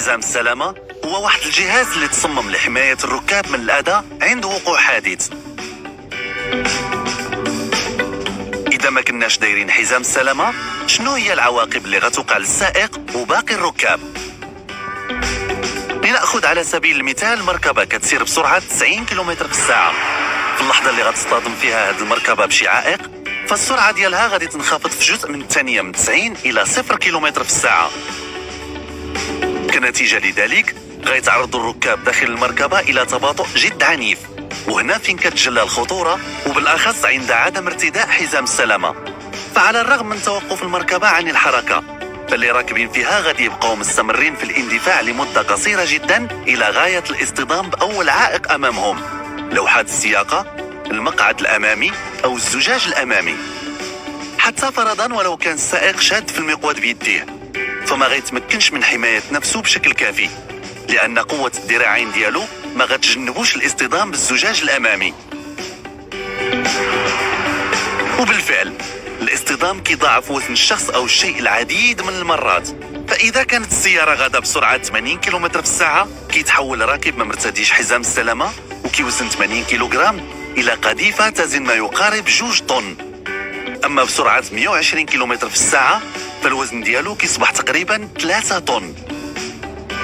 حزام السلامة هو واحد الجهاز اللي تصمم لحماية الركاب من الأذى عند وقوع حادث. إذا ما كناش دايرين حزام السلامة، شنو هي العواقب اللي غتوقع للسائق وباقي الركاب؟ لنأخذ على سبيل المثال مركبة كتسير بسرعة 90 كيلومتر في الساعة. في اللحظة اللي غتصطدم فيها هذه المركبة بشي عائق، فالسرعة ديالها غادي تنخفض في جزء من الثانية من 90 إلى 0 كيلومتر في الساعة. كنتيجة لذلك غيتعرض الركاب داخل المركبة إلى تباطؤ جد عنيف، وهنا فين كتجلى الخطورة، وبالأخص عند عدم ارتداء حزام السلامة. فعلى الرغم من توقف المركبة عن الحركة، فاللي راكبين فيها غادي يبقوا مستمرين في الاندفاع لمدة قصيرة جدا إلى غاية الاصطدام بأول عائق أمامهم، لوحات السياقة، المقعد الأمامي أو الزجاج الأمامي. حتى فرضا ولو كان السائق شاد في المقود بيديه، فما غيتمكنش من حماية نفسه بشكل كافي، لأن قوة الذراعين ديالو ما غتجنبوش الاصطدام بالزجاج الأمامي. وبالفعل الاصطدام كيضاعف وزن الشخص أو الشيء العديد من المرات. فإذا كانت السيارة غادا بسرعة 80 كيلومتر في الساعة، كيتحول راكب ما مرتديش حزام السلامة وكيوزن 80 كيلوغرام إلى قذيفة تزن ما يقارب 2 طن. أما بسرعة 120 كيلومتر في الساعة، فالوزن ديالو كيصبح تقريبا 3 طن.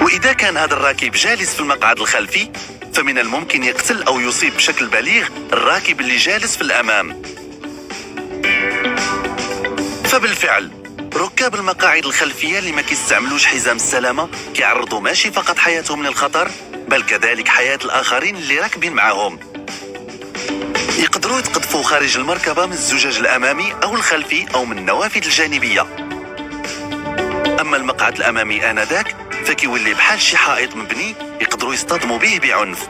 وإذا كان هذا الراكب جالس في المقعد الخلفي، فمن الممكن يقتل أو يصيب بشكل بليغ الراكب اللي جالس في الأمام. فبالفعل ركاب المقاعد الخلفية اللي ما كيستعملوش حزام السلامة كيعرضوا ماشي فقط حياتهم للخطر، بل كذلك حياة الآخرين اللي راكبين معهم. يقدروا يتقذفوا خارج المركبة من الزجاج الأمامي أو الخلفي أو من النوافذ الجانبية. أما المقعد الأمامي آنذاك فكيولي بحال شي حائط مبني يقدروا يصطدموا به بعنف.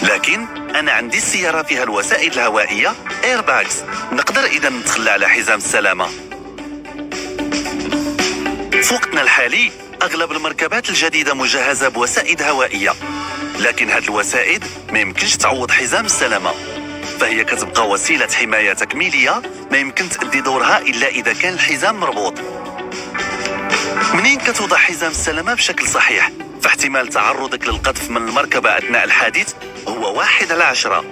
لكن أنا عندي السيارة فيها الوسائد الهوائية ايرباكس، نقدر إذا نتخلى على حزام السلامة. في وقتنا الحالي أغلب المركبات الجديدة مجهزة بوسائد هوائية، لكن هذه الوسائد ما يمكنش تعوض حزام السلامة، فهي كتبقى وسيلة حماية تكميلية ما يمكن تأدي دورها إلا إذا كان الحزام مربوط. منين كتوضع حزام السلامة بشكل صحيح، فاحتمال تعرضك للقذف من المركبة أثناء الحادث هو 1 على 10.